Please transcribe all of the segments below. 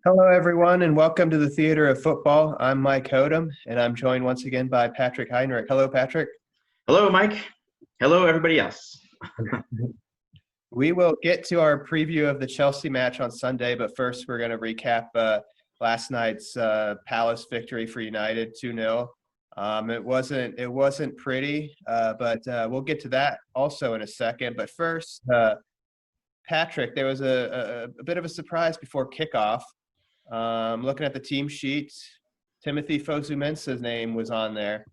Hello, everyone, and welcome to the Theater of Football. I'm Mike Hodum, and I'm joined once again by Patrick Heinrich. Hello, Patrick. Hello, Mike. Hello, everybody else. We will get to our preview of the Chelsea match on Sunday, but first we're going to recap last night's Palace victory for United, 2-0. It wasn't pretty, but we'll get to that also in a second. But first, Patrick, there was a bit of a surprise before kickoff. Looking at the team sheet, Timothy Fosu-Mensah's name was on there.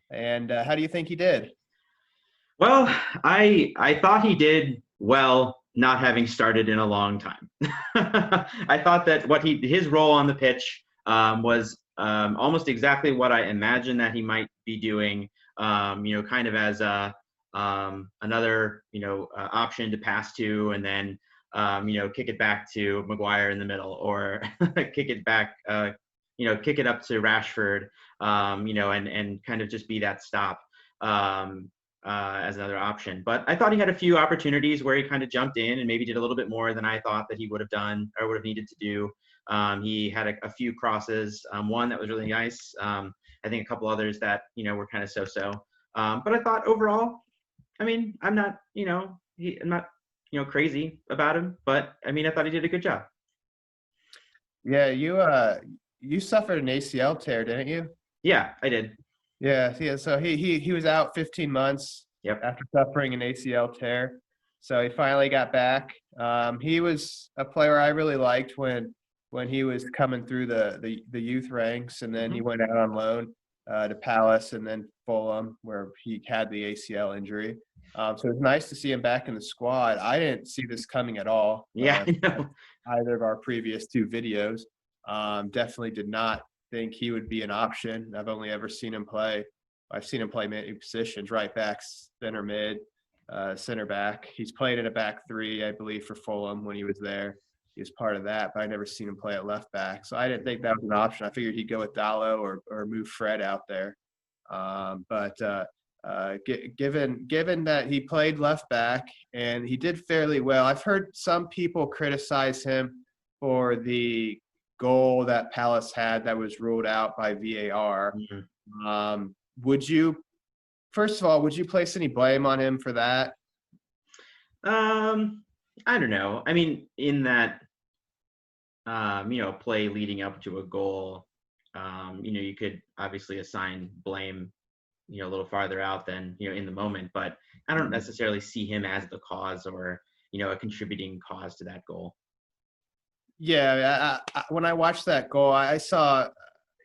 And how do you think he did? Well, I thought he did well, not having started in a long time. I thought that his role on the pitch was almost exactly what I imagined that he might be doing. Kind of as another option to pass to, and then kick it back to Maguire in the middle, or kick it back, kick it up to Rashford, and kind of just be that stop as another option. But I thought he had a few opportunities where he kind of jumped in and maybe did a little bit more than I thought that he would have done or would have needed to do. He had a few crosses, one that was really nice. I think a couple others that, were kind of so-so. But I thought overall, I'm not, I'm not, crazy about him, but I thought he did a good job. Yeah, you suffered an ACL tear, didn't you? Yeah, I did. Yeah. So he was out 15 months Yep. after suffering an ACL tear. So he finally got back. He was a player I really liked when he was coming through the youth ranks, and then he went out on loan to Palace and then Fulham, where he had the ACL injury. So it's nice to see him back in the squad. I didn't see this coming at all. Yeah, I know. Either of our previous two videos. Definitely did not think he would be an option. I've only ever seen him play. I've seen him play many positions: right back, center mid, center back. He's played in a back three, I believe, for Fulham when he was there. He was part of that, but I never seen him play at left back. So I didn't think that was an option. I figured he'd go with Dallo or move Fred out there. Given that he played left back and he did fairly well, I've heard some people criticize him for the goal that Palace had that was ruled out by VAR. Would you, first of all, place any blame on him for that? I don't know. In that, play leading up to a goal, you could obviously assign blame, a little farther out than, in the moment, but I don't necessarily see him as the cause or, a contributing cause to that goal. Yeah, when I watched that goal, I saw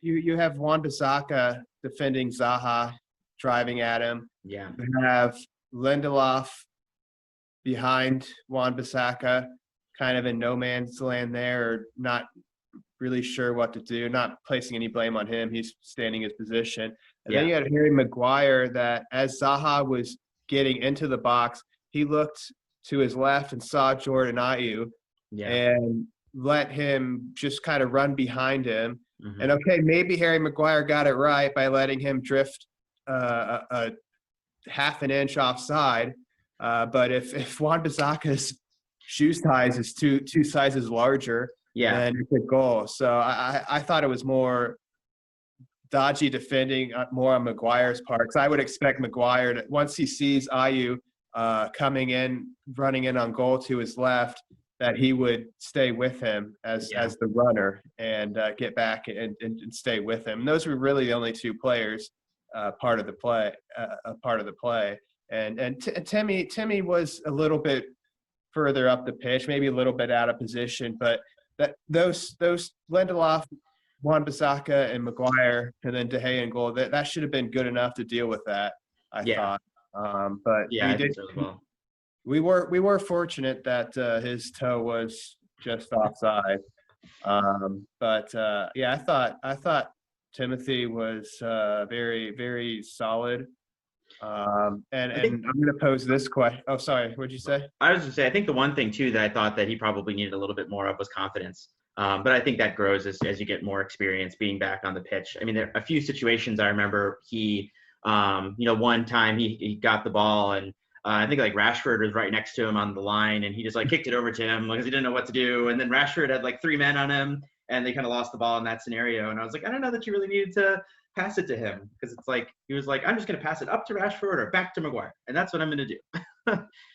you have Wan-Bissaka defending Zaha, driving at him. Yeah. You have Lindelof behind Wan-Bissaka, kind of in no man's land there, or not really sure what to do, not placing any blame on him. He's standing his position. And then you had Harry Maguire that as Zaha was getting into the box, he looked to his left and saw Jordan Ayew and let him just kind of run behind him. And okay, maybe Harry Maguire got it right by letting him drift a half an inch offside. But if Wan-Bissaka's shoe size is two sizes larger, then it's a goal. So I thought it was more dodgy defending, more on Maguire's part. Because I would expect Maguire to, once he sees Ayew coming in, running in on goal to his left, that he would stay with him as the runner and get back and stay with him. And those were really the only two players part of the play. And Timmy was a little bit further up the pitch, maybe a little bit out of position, but those Lindelof, Wan-Bissaka, and Maguire, and then De Gea and goal, that should have been good enough to deal with that. I thought. But I did so as well. We were fortunate that his toe was just offside. I thought Timothy was very, very solid. And I'm going to pose this question. Oh, sorry. What'd you say? I was going to say, I think the one thing too that I thought that he probably needed a little bit more of was confidence. But I think that grows as you get more experience being back on the pitch. There are a few situations I remember he, one time he got the ball and I think like Rashford was right next to him on the line and he just like kicked it over to him because he didn't know what to do. And then Rashford had like three men on him and they kind of lost the ball in that scenario. And I was like, I don't know that you really needed to pass it to him, because it's like he was like, I'm just going to pass it up to Rashford or back to Maguire, and that's what I'm going to do.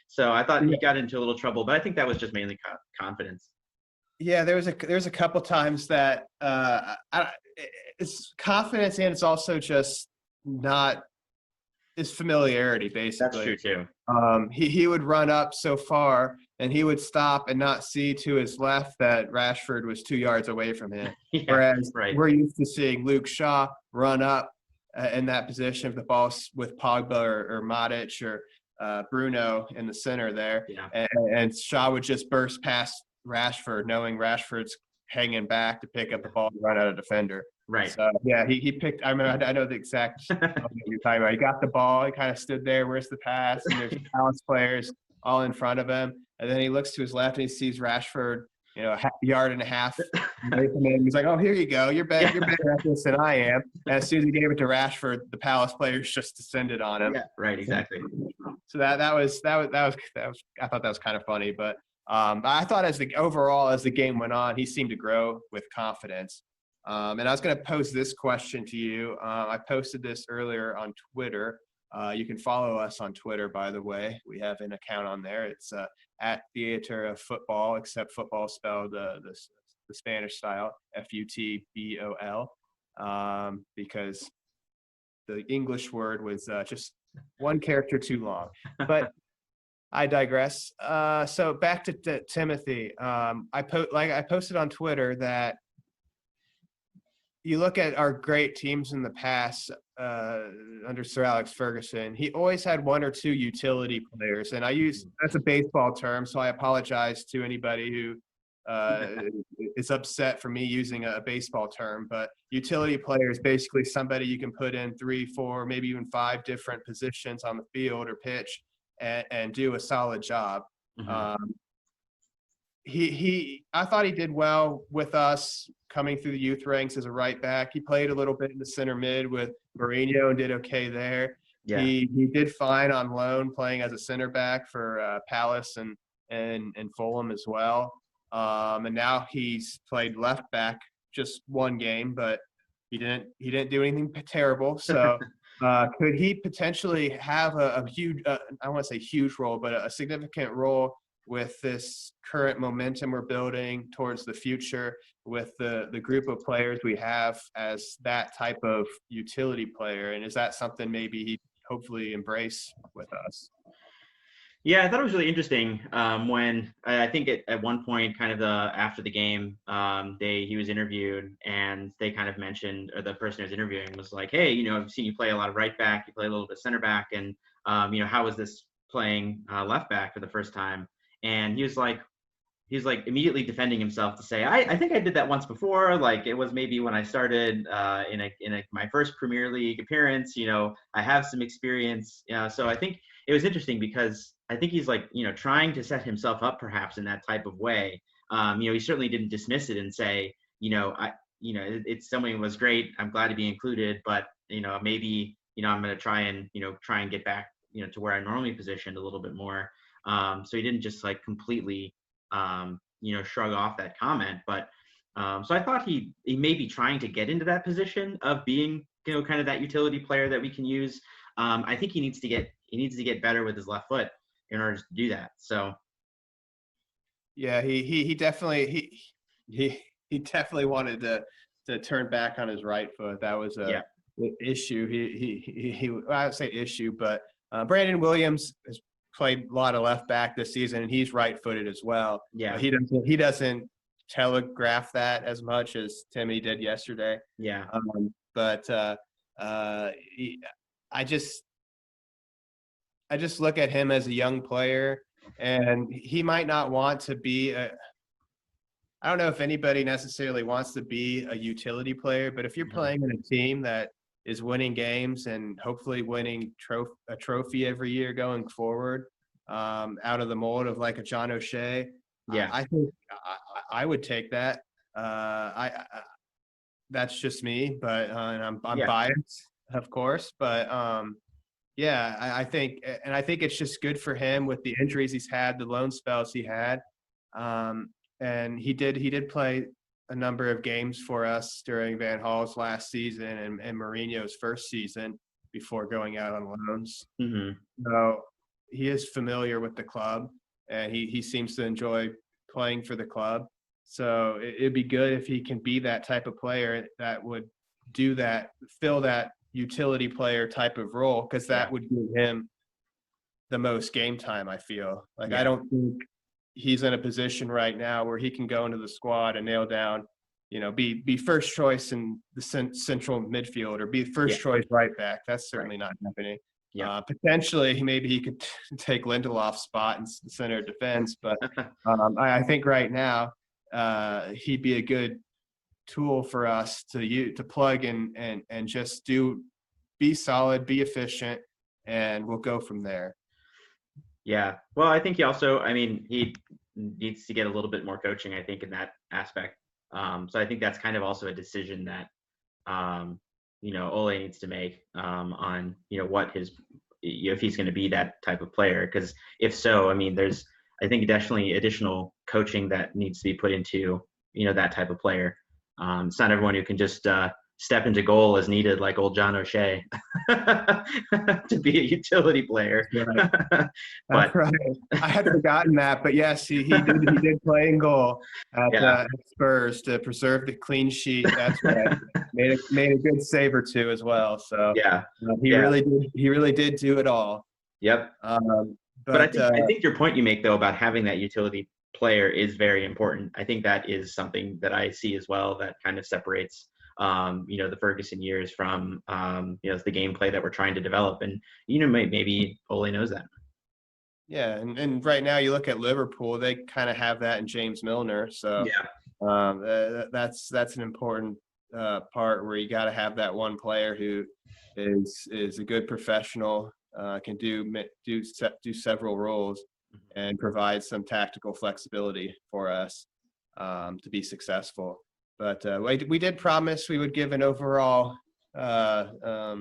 So I thought he got into a little trouble, but I think that was just mainly confidence. Yeah, there's a couple times that it's confidence, and it's also just not his familiarity, That's basically. true too. He would run up so far, and he would stop and not see to his left that Rashford was 2 yards away from him. Yeah, Whereas right. we're used to seeing Luke Shaw run up in that position of the ball with Pogba or Matic or Bruno in the center there. Yeah. And Shaw would just burst past Rashford, knowing Rashford's hanging back to pick up the ball and run out of defender. Right. So, yeah, he picked – I mean, I know the exact – what you're talking about. He got the ball. He kind of stood there. Where's the pass? And there's Palace players all in front of him. And then he looks to his left and he sees Rashford, a yard and a half away from him. He's like, oh, here you go. You're better at this than I am. And as soon as he gave it to Rashford, the Palace players just descended on him. Yeah, right, exactly. So that was I thought that was kind of funny. But I thought as the game went on, he seemed to grow with confidence. And I was going to pose this question to you. I posted this earlier on Twitter. You can follow us on Twitter, by the way. We have an account on there. It's at Theater of Football, except football spelled the Spanish style, FUTBOL, because the English word was just one character too long. But I digress. So back to Timothy. I posted on Twitter that you look at our great teams in the past under Sir Alex Ferguson, he always had one or two utility players. And that's a baseball term, so I apologize to anybody who is upset for me using a baseball term. But utility player is basically somebody you can put in 3, 4, maybe even 5 different positions on the field or pitch and do a solid job. Mm-hmm. I thought he did well with us coming through the youth ranks as a right back. He played a little bit in the center mid with Mourinho and did okay there. Yeah. He did fine on loan playing as a center back for Palace and Fulham as well. And now he's played left back just one game, but he didn't do anything terrible. So could he potentially have a huge I don't want to say huge role, but a significant role with this current momentum we're building towards the future with the group of players we have as that type of utility player? And is that something maybe he'd hopefully embrace with us? Yeah, I thought it was really interesting when I think at one point, kind of after the game, he was interviewed and they kind of mentioned, or the person who was interviewing was like, hey, I've seen you play a lot of right back, you play a little bit center back, and how was this playing left back for the first time? And he was like immediately defending himself to say, I think I did that once before. Like, it was maybe when I started in my first Premier League appearance. I have some experience. So I think it was interesting because I think he's trying to set himself up perhaps in that type of way. He certainly didn't dismiss it and say, it's something was great. I'm glad to be included, but maybe I'm going to try and get back to where I normally positioned a little bit more. So he didn't just completely shrug off that comment, but so I thought he may be trying to get into that position of being kind of that utility player that we can use. I think he needs to get better with his left foot in order to do that. So yeah, he definitely he definitely wanted to turn back on his right foot. That was an issue. He I would say issue, but Brandon Williams has played a lot of left back this season, and he's right-footed as well. Yeah, but he doesn't telegraph that as much as Timmy did yesterday. Yeah, but I just look at him as a young player, and he might not want to be I don't know if anybody necessarily wants to be a utility player, but if you're playing in a team that is winning games and hopefully winning a trophy every year going forward, out of the mold of like a John O'Shea, I think I would take that. That's just me, but and I'm biased, of course, but I think it's just good for him with the injuries he's had, the loan spells he had, and he did play a number of games for us during Van Gaal's last season and Mourinho's first season before going out on loans. Mm-hmm. So he is familiar with the club, and he seems to enjoy playing for the club. So it'd be good if he can be that type of player that would do that, fill that utility player type of role, because that would give him the most game time, I feel. Like, I don't think he's in a position right now where he can go into the squad and nail down, be first choice in the central midfield or be first choice right back. That's certainly not happening. Yeah. Potentially, maybe he could take Lindelof's spot in center defense, but I think right now he'd be a good tool for us to plug in and just be solid, be efficient, and we'll go from there. Yeah. Well, I think he needs to get a little bit more coaching, I think, in that aspect. So I think that's kind of also a decision that, Ole needs to make on, what if he's going to be that type of player. Because if so, there's, I think, definitely additional coaching that needs to be put into, that type of player. It's not everyone who can just step into goal as needed, like old John O'Shea, to be a utility player. Right. But right. I had forgotten that, but yes, he did play in goal at Spurs to preserve the clean sheet. That's right. Made a good save or two as well. So he really did do it all. Yep. But I think your point you make, though, about having that utility player is very important. I think that is something that I see as well that kind of separates the Ferguson years from the gameplay that we're trying to develop, and maybe Ole knows that. Yeah, and right now you look at Liverpool, they kind of have that in James Milner. So that's an important part where you got to have that one player who is a good professional, can do several roles, and provide some tactical flexibility for us to be successful. But we did promise we would give an overall our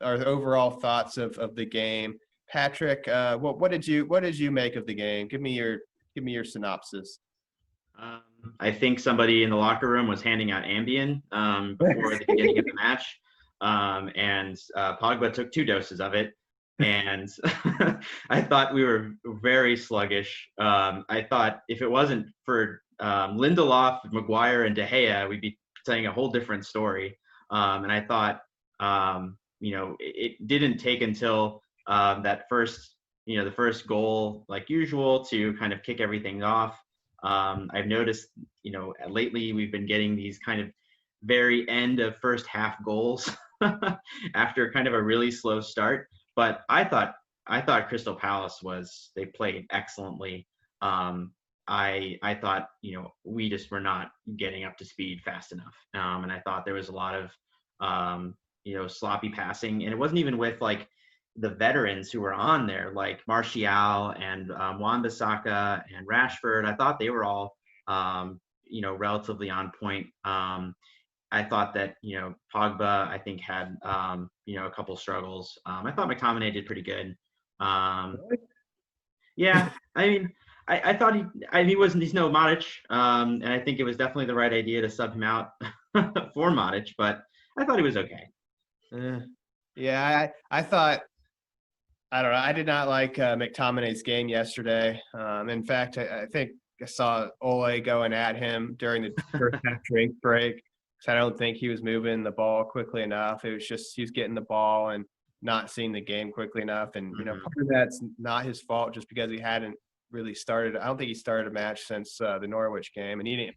overall thoughts of the game. Patrick, what did you make of the game? Give me your synopsis. I think somebody in the locker room was handing out Ambien before the beginning of the match, and Pogba took 2 doses of it. And I thought we were very sluggish. I thought if it wasn't for Lindelof, Maguire, and De Gea, we'd be telling a whole different story. And I thought, it didn't take until that first, the first goal, like usual, to kind of kick everything off. I've noticed, lately we've been getting these kind of very end of first half goals after kind of a really slow start. But I thought Crystal Palace they played excellently. I thought, we just were not getting up to speed fast enough. And I thought there was a lot of, sloppy passing. And it wasn't even with like the veterans who were on there, like Martial and Wan-Bissaka and Rashford. I thought they were all, relatively on point. I thought that, Pogba, I think, had, a couple struggles. I thought McTominay did pretty good. Yeah, I thought he's no Modric, and I think it was definitely the right idea to sub him out for Modric, but I thought he was okay. Yeah, I thought, I don't know, I did not like McTominay's game yesterday. In fact, I think I saw Ole going at him during the first half drink break. I don't think he was moving the ball quickly enough. It was just he was getting the ball and not seeing the game quickly enough. And, part of that's not his fault just because he hadn't really started. I don't think he started a match since the Norwich game, and he didn't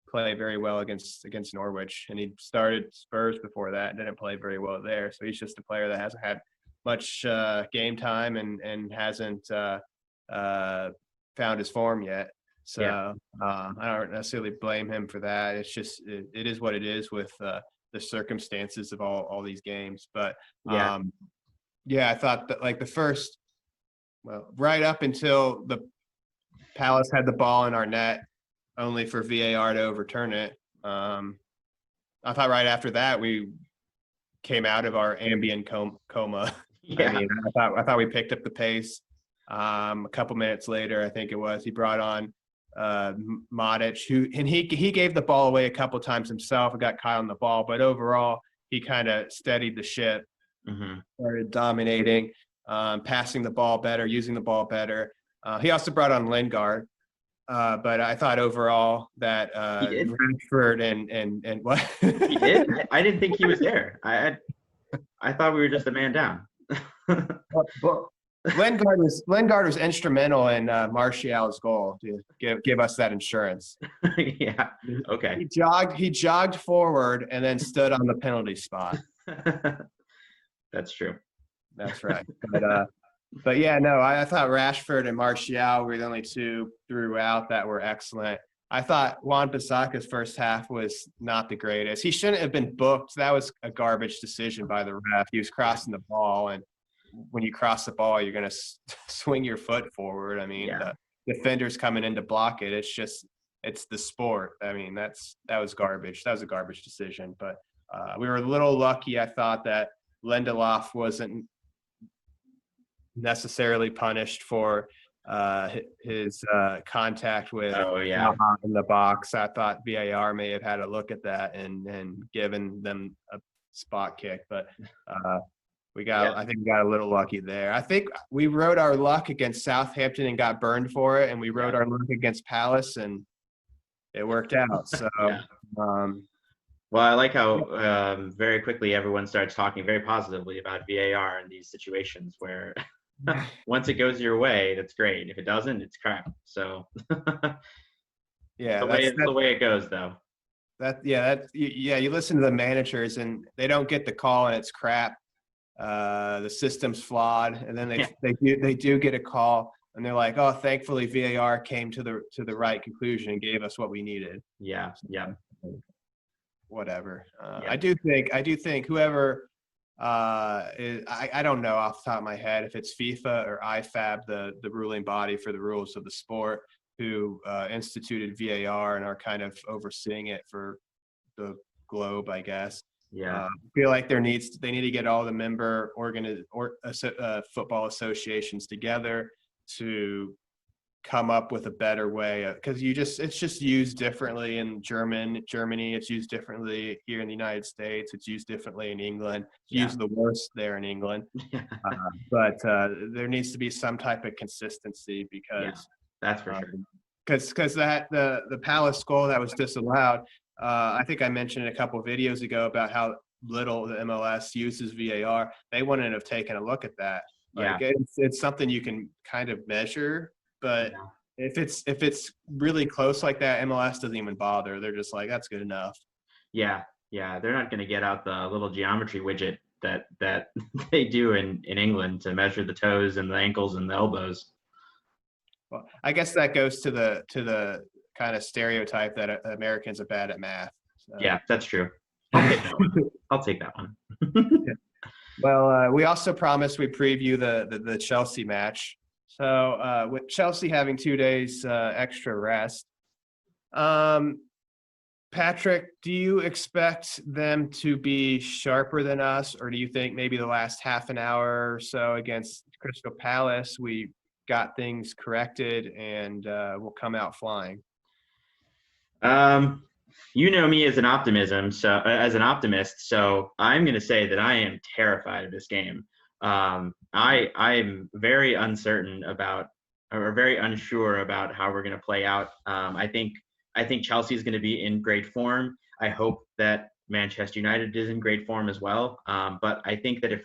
play very well against Norwich. And he started Spurs before that and didn't play very well there. So he's just a player that hasn't had much game time and hasn't found his form yet. So I don't necessarily blame him for that. It's just it is what it is with the circumstances of all these games. But I thought that like right up until the Palace had the ball in our net, only for VAR to overturn it. I thought right after that we came out of our Ambien coma. Yeah. I thought we picked up the pace. A couple minutes later, I think it was, he brought on Modic, and he gave the ball away a couple times himself and got caught on the ball, but overall he kind of steadied the ship, started dominating, passing the ball better, using the ball better. He also brought on Lingard, but I thought overall that He did. Rashford and what He did. I didn't think he was there. I thought we were just a man down. Well, Lingard was instrumental in Martial's goal to give us that insurance. Yeah. Okay. He jogged forward and then stood on the penalty spot. That's true. That's right. But yeah, no, I thought Rashford and Martial were the only two throughout that were excellent. I thought Wan-Bissaka's first half was not the greatest. He shouldn't have been booked. That was a garbage decision by the ref. He was crossing the ball, and when you cross the ball, you're going to swing your foot forward. I mean, the defender's coming in to block it. It's the sport. I mean, that was garbage. That was a garbage decision. But we were a little lucky, I thought, that Lindelof wasn't necessarily punished for his contact with in the box. I thought VAR may have had a look at that and given them a spot kick, but I think we got a little lucky there. I think we rode our luck against Southampton and got burned for it, and we rode our luck against Palace and it worked out. So well, I like how very quickly everyone starts talking very positively about VAR in these situations where once it goes your way, that's great. If it doesn't, it's crap. So yeah, that's the way it goes, though. You listen to the managers and they don't get the call and it's crap. The system's flawed, and then they do get a call and they're like, oh, thankfully VAR came to the right conclusion and gave us what we needed. Yeah. Whatever. I do think whoever I don't know off the top of my head if it's FIFA or IFAB, the ruling body for the rules of the sport, who instituted VAR and are kind of overseeing it for the globe, I guess. Yeah. I feel like they need to get all the member football associations together to come up with a better way, because it's just used differently in Germany. It's used differently here in the United States. It's used differently in England. It's used the worst there in England. But there needs to be some type of consistency, because that's for sure. Because the Palace goal that was disallowed, I think I mentioned a couple of videos ago about how little the MLS uses VAR. They wouldn't have taken a look at that. Like, it's something you can kind of measure. But if it's really close like that, MLS doesn't even bother. They're just like, that's good enough. Yeah. They're not going to get out the little geometry widget that they do in England to measure the toes and the ankles and the elbows. Well, I guess that goes to the kind of stereotype that Americans are bad at math. So. Yeah, that's true. I'll take that one. Well, we also promised we'd preview the Chelsea match. So with Chelsea having 2 days extra rest, Patrick, do you expect them to be sharper than us, or do you think maybe the last half an hour or so against Crystal Palace we got things corrected and we'll come out flying? You know me as an optimist, so I'm going to say that I am terrified of this game. I'm very uncertain about, or very unsure about how we're going to play out. I think Chelsea is going to be in great form. I hope that Manchester United is in great form as well. But I think that if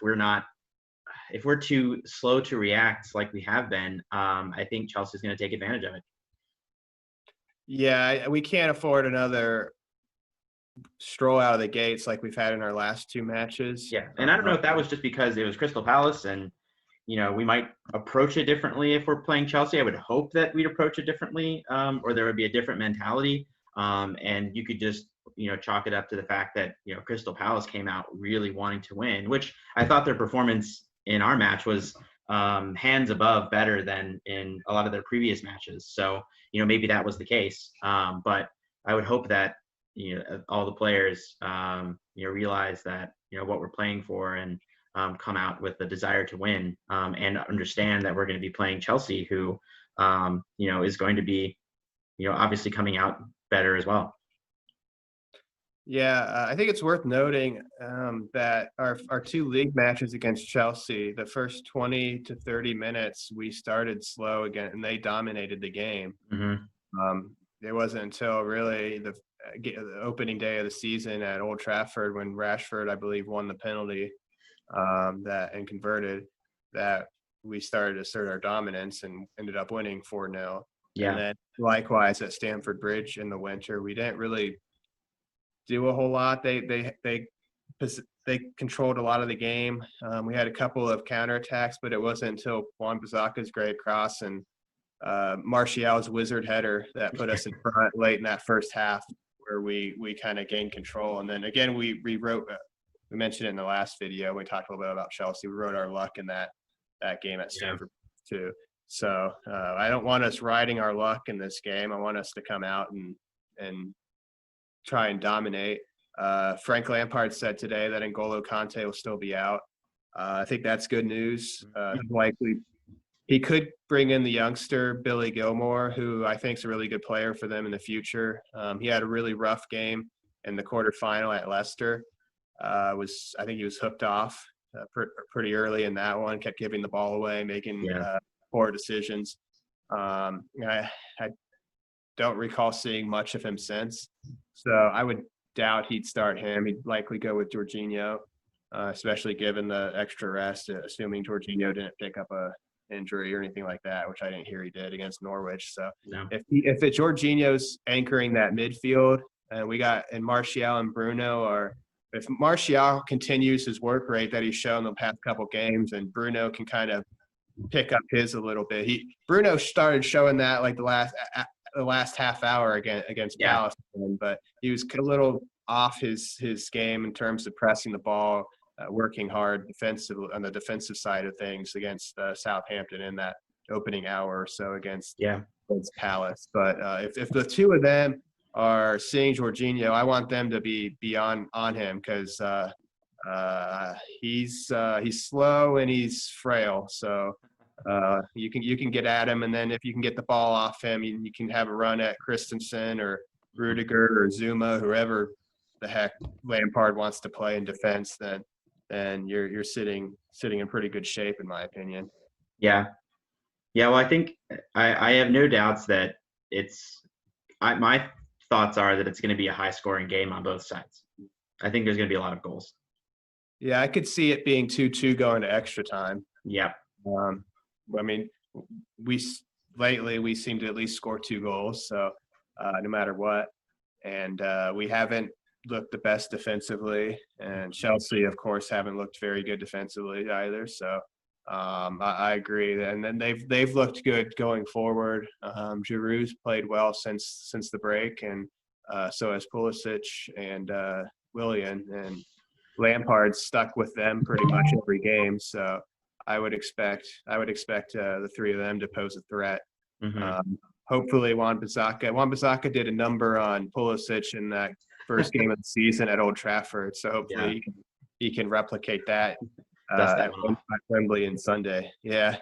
we're too slow to react like we have been, I think Chelsea is going to take advantage of it. Yeah, we can't afford another stroll out of the gates like we've had in our last two matches. Yeah, and I don't know if that was just because it was Crystal Palace and, we might approach it differently if we're playing Chelsea. I would hope that we'd approach it differently, or there would be a different mentality. And you could just, chalk it up to the fact that, Crystal Palace came out really wanting to win, which I thought their performance in our match was hands above better than in a lot of their previous matches. So, maybe that was the case. But I would hope that, all the players, realize that, what we're playing for and come out with the desire to win, and understand that we're going to be playing Chelsea, who, is going to be, obviously coming out better as well. Yeah, I think it's worth noting that our two league matches against Chelsea, the first 20 to 30 minutes, we started slow again, and they dominated the game. It wasn't until really the opening day of the season at Old Trafford when Rashford, I believe, won the penalty and converted, that we started to assert our dominance and ended up winning 4-0. Yeah. And then likewise at Stamford Bridge in the winter, we didn't really do a whole lot. They controlled a lot of the game. We had a couple of counterattacks, but it wasn't until Wan-Bissaka's great cross and Martial's wizard header that put us in front late in that first half, where we kind of gained control. And then again, we rewrote. We mentioned it in the last video. We talked a little bit about Chelsea. We wrote our luck in that game at Stamford too. So I don't want us riding our luck in this game. I want us to come out and try and dominate. Frank Lampard said today that N'Golo Kante will still be out. I think that's good news. Likely he could bring in the youngster Billy Gilmore, who I think is a really good player for them in the future. He had a really rough game in the quarterfinal at Leicester. I think he was hooked off pretty early in that one. Kept giving the ball away, making poor decisions. I don't recall seeing much of him since, so I would doubt he'd start him. He'd likely go with Jorginho, especially given the extra rest, assuming Jorginho didn't pick up a injury or anything like that, which I didn't hear he did against Norwich. So if Jorginho's anchoring that midfield, and Martial and Bruno are, if Martial continues his work rate that he's shown the past couple games, and Bruno can kind of pick up his a little bit. Bruno started showing that like the last half hour against Palace, but he was a little off his game in terms of pressing the ball, working hard on the defensive side of things against Southampton in that opening hour or so against Palace. But if the two of them are seeing Jorginho, I want them to be on him, because he's slow and he's frail. So you can get at him, and then if you can get the ball off him, you can have a run at Christensen or Rudiger or Zuma, whoever the heck Lampard wants to play in defense. Then you're sitting in pretty good shape, in my opinion. Yeah. Well, I think I have no doubts that my thoughts are that it's going to be a high-scoring game on both sides. I think there's going to be a lot of goals. Yeah, I could see it being 2-2 going to extra time. Yeah. I mean, we seem to at least score 2 goals, so no matter what. And we haven't looked the best defensively, and Chelsea, of course, haven't looked very good defensively either. So I agree. And then they've looked good going forward. Giroud's played well since the break, and so has Pulisic and Willian, and Lampard's stuck with them pretty much every game. So I would expect the three of them to pose a threat. Hopefully Wan-Bissaka did a number on Pulisic in that first game of the season at Old Trafford. So hopefully he can replicate that at Wembley on Sunday. Yeah.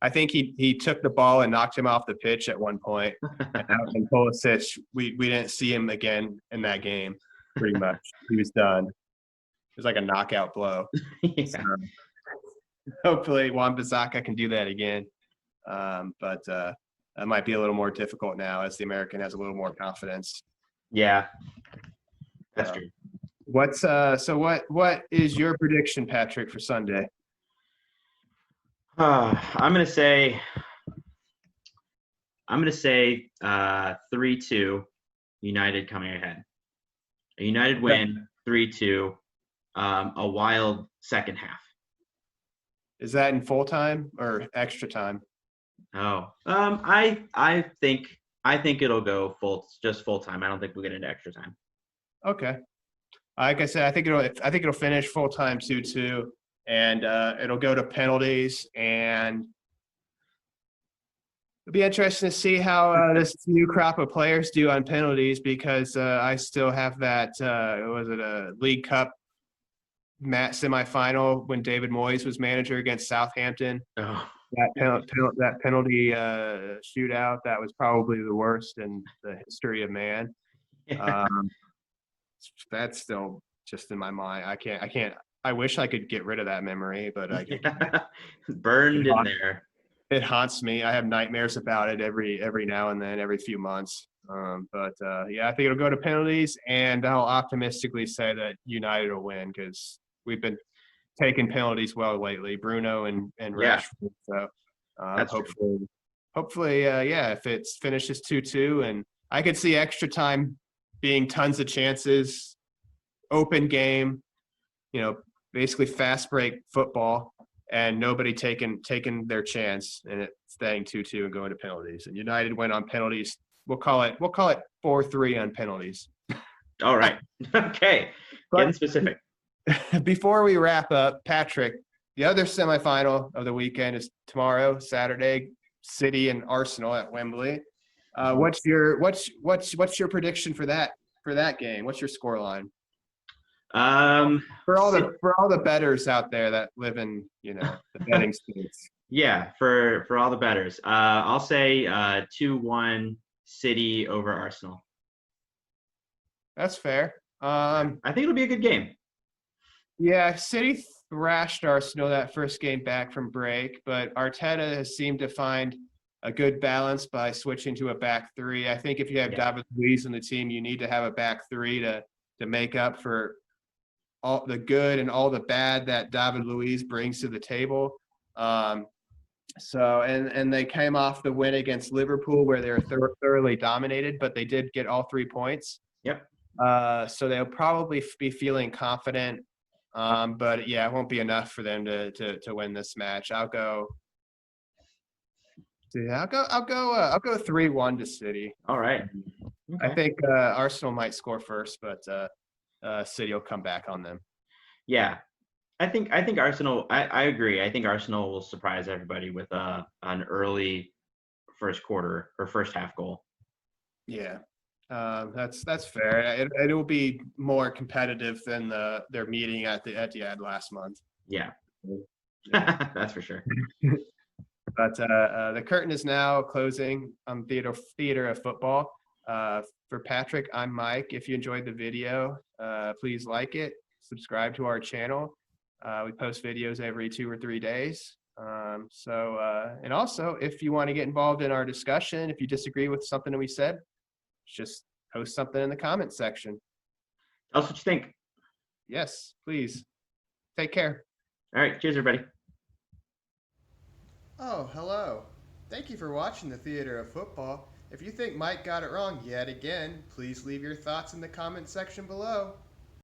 I think he took the ball and knocked him off the pitch at one point. And Pulisic, we didn't see him again in that game. Pretty much, he was done. It was like a knockout blow. So, hopefully Wan-Bissaka can do that again. But that might be a little more difficult now, as the American has a little more confidence. Yeah, that's true. What is your prediction, Patrick, for Sunday? I'm gonna say 3-2 United coming ahead. A United win, 3-2, a wild second half. Is that in full time or extra time? Oh, I think it'll go full time. I don't think we'll get into extra time. Okay. Like I said, I think it'll finish full time 2-2, and it'll go to penalties, and it'll be interesting to see how this new crop of players do on penalties, because I still have that was it a League Cup semifinal when David Moyes was manager against Southampton. that penalty shootout, that was probably the worst in the history of man. Um, that's still just in my mind. I can't. I wish I could get rid of that memory, but I can't. Burned in there. It haunts me. I have nightmares about it every now and then, every few months. Yeah, I think it'll go to penalties, and I'll optimistically say that United will win because we've been taking penalties well lately, Bruno and Yeah, Rashford. So that's true. hopefully, yeah, if it finishes 2-2, and I could see extra time being tons of chances, open game, basically fast break football, and nobody taking their chance, and it staying 2-2 and going to penalties. And United went on penalties. We'll call it 4-3 on penalties. All right. Okay. Getting But specific. before we wrap up, Patrick, the other semifinal of the weekend is tomorrow, Saturday, City and Arsenal at Wembley. What's your prediction for that game? What's your scoreline? For all the bettors out there that live in the betting states. Yeah, for all the betters. I'll say 2-1 City over Arsenal. That's fair. I think it'll be a good game. Yeah, City thrashed Arsenal that first game back from break, but Arteta has seemed to find a good balance by switching to a back three. I think if you have David Luiz on the team, you need to have a back three to make up for all the good and all the bad that David Luiz brings to the table. So they came off the win against Liverpool where they were thoroughly dominated, but they did get all 3 points. Yep. So they'll probably be feeling confident. But yeah, it won't be enough for them to win this match. I'll go 3-1 to City. All right. Okay. I think Arsenal might score first, but City will come back on them. Yeah, I think Arsenal. I agree. I think Arsenal will surprise everybody with an early first quarter or first half goal. Yeah, that's fair. It will be more competitive than their meeting at the Etihad last month. Yeah, that's for sure. But the curtain is now closing on Theater of Football. For Patrick, I'm Mike. If you enjoyed the video, please like it, subscribe to our channel. We post videos every 2 or 3 days. And also, if you want to get involved in our discussion, if you disagree with something that we said, just post something in the comments section. Tell us what you think. Yes, please. Take care. All right. Cheers, everybody. Oh, hello. Thank you for watching the Theater of Football. If you think Mike got it wrong yet again, please leave your thoughts in the comment section below.